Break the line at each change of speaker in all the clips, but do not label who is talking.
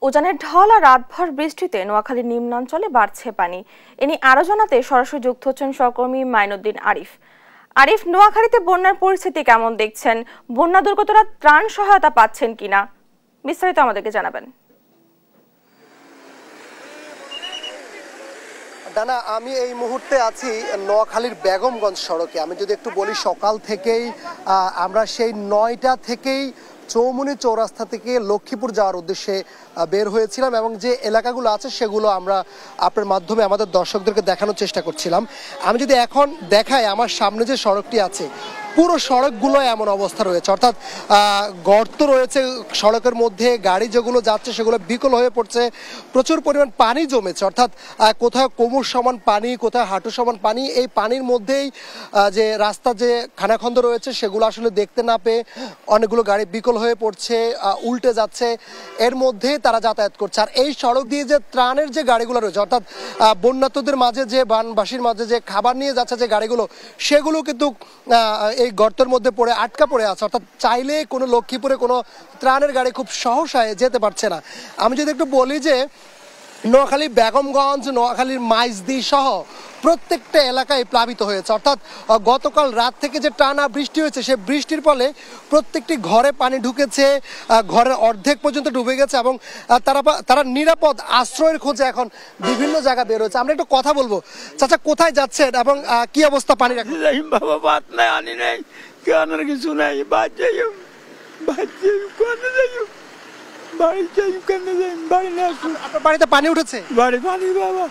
উজানের ঢল আর রাতভর বৃষ্টিতে নোয়াখালীর নিম্নাঞ্চলে বাড়ছে পানি। এ নিয়ে আরো জানাতে সরাসরি যুক্ত হচ্ছেন সহকর্মী মাইনুদ্দিন আরিফ। আরিফ, নোয়াখালীতে বন্যার পরিস্থিতি কেমন দেখছেন? বন্যা দুর্গতরা ত্রাণ সহায়তা পাচ্ছেন কিনা, বিস্তারিত আমাদেরকে জানাবেন।
ডানা, আমি এই মুহূর্তে আছি নোয়াখালীর বেগমগঞ্জ সড়কে। আমি যদি একটু বলি, সকাল থেকেই আমরা সেই 9টা থেকেই চৌমুনি চৌরাস্তা থেকে লক্ষ্মীপুর যাওয়ার উদ্দেশ্যে বের হয়েছিলাম এবং যে এলাকাগুলো আছে সেগুলো আমরা আপনার মাধ্যমে আমাদের দর্শকদেরকে দেখানোর চেষ্টা করছিলাম। আমি যদি এখন দেখাই, আমার সামনে যে সড়কটি আছে পুরো সড়কগুলো এমন অবস্থা রয়েছে, অর্থাৎ গর্ত রয়েছে সড়কের মধ্যে, গাড়ি যেগুলো যাচ্ছে সেগুলো বিকল হয়ে পড়ছে, প্রচুর পরিমাণ পানি জমেছে, অর্থাৎ কোথাও কোমর সমান পানি, কোথাও হাঁটু সমান পানি। এই পানির মধ্যেই যে রাস্তা যে খানাখন্দ রয়েছে সেগুলো আসলে দেখতে না পেয়ে অনেকগুলো গাড়ি বিকল হয়ে পড়ছে, উল্টে যাচ্ছে, এর মধ্যে তারা যাতায়াত করছে। আর এই সড়ক দিয়ে যে ত্রাণের যে গাড়িগুলো রয়েছে, অর্থাৎ বন্যার্তদের মাঝে যে বানবাসীর মাঝে যে খাবার নিয়ে যাচ্ছে যে গাড়িগুলো, সেগুলো কিন্তু এই গর্তের মধ্যে পড়ে আটকা পড়ে আছে, অর্থাৎ চাইলে কোনো লক্ষ্মীপুরে কোনো ত্রাণের গাড়ি খুব সহসায় যেতে পারছে না। আমি যদি একটু বলি যে নোয়াখালী বেগমগঞ্জ, নোয়াখালীর মাইজদি সহ প্রত্যেকটা এলাকায় প্লাবিত হয়েছে, অর্থাৎ গতকাল রাত থেকে যে টানা বৃষ্টি হয়েছে সে বৃষ্টির ফলে প্রত্যেকটি ঘরে পানি ঢুকেছে, ঘরের অর্ধেক পর্যন্ত ডুবে গেছে এবং তারা নিরাপদ আশ্রয়ের খোঁজে এখন বিভিন্ন জায়গা বের হয়েছে। আমরা একটু কথা বলবো। চাচা, কোথায় যাচ্ছেন এবং কি অবস্থা পানি?
বাবা, ভাত নাই, আনি নাই, কেনার কিছু নাই,
বাড়িতে পানি উঠেছে?
বাড়ি পানি বাবা,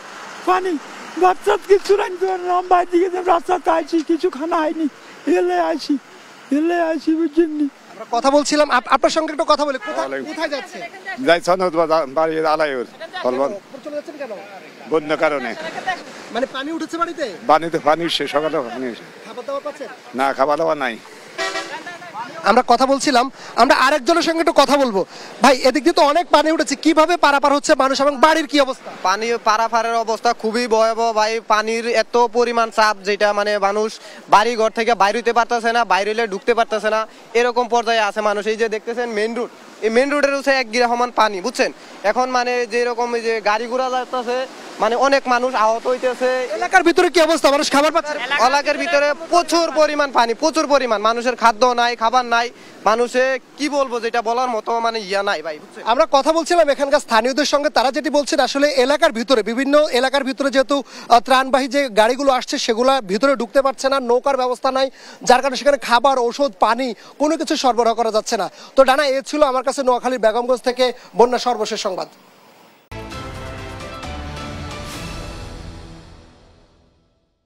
পানি, বাচ্চা কিছু রাখতে পারলাম, বাইরে দিকে রাস্তাতে আইছি, কিছু খানা হয়নি, এলে আসি বুঝছেন।
আমরা কথা বলছিলাম, আপনার সঙ্গে একটু কথা বলি। কোথায় যাচ্ছে?
যাই সনদ বাড়ি আলাইর
কেন?
বন্যার কারণে।
মানে পানি উঠেছে বাড়িতে?
পানিতে পানি উঠছে, সকালে পানি উঠছে।
খাবার দাবার পাচ্ছেন?
না, খাবার দাবার নাই।
আমরা কথা বলছিলাম, আমরা আরেকজনের সঙ্গে একটু কথা বলবো। ভাই, এদিক দিয়ে তো অনেক পানি উঠেছে, কিভাবে পারাপার হচ্ছে মানুষ এবং বাড়ির কি অবস্থা?
পানি পারাপারের অবস্থা খুবই ভয়াবহ ভাই। পানির এত পরিমাণ চাপ, যেটা মানে মানুষ বাড়ি ঘর থেকে বাইরে হইতে পারতেছে না, বাইরে হলে ঢুকতে পারতেছে না, এরকম পর্যায়ে আছে মানুষ। এই যে দেখতেছেন মেইন রোড, এই মেইন রোডের হচ্ছে এক গিরাহমান পানি, বুঝছেন। এখন মানে যেরকম যে গাড়ি ঘোড়া যাচ্ছে, মানে অনেক মানুষ আহত হইতেছে।
এলাকার ভিতরে কি অবস্থা? মানুষ খাবার পাচ্ছে?
এলাকার ভিতরে প্রচুর পরিমাণ পানি, প্রচুর পরিমাণ। মানুষের খাদ্য নাই, খাবার নাই, মানুষে কি বলবো, যেটা বলার মতো মানে ইয়া নাই ভাই, বুঝছেন।
আমরা কথা বলছিলাম এখানকার স্থানীয়দের সঙ্গে, তারা যেটি বলছেন আসলে এলাকার ভিতরে, বিভিন্ন এলাকার ভিতরে যেহেতু ত্রাণবাহী যে গাড়িগুলো আসছে সেগুলো ভিতরে ঢুকতে পারছে না, নৌকার ব্যবস্থা নাই, যার কারণে সেখানে খাবার, ওষুধ, পানি কোনো কিছু সরবরাহ করা যাচ্ছে না। তো ডানা, এ ছিল আমার কাছে নোয়াখালীর বেগমগঞ্জ থেকে বন্যা সর্বশেষ সংবাদ।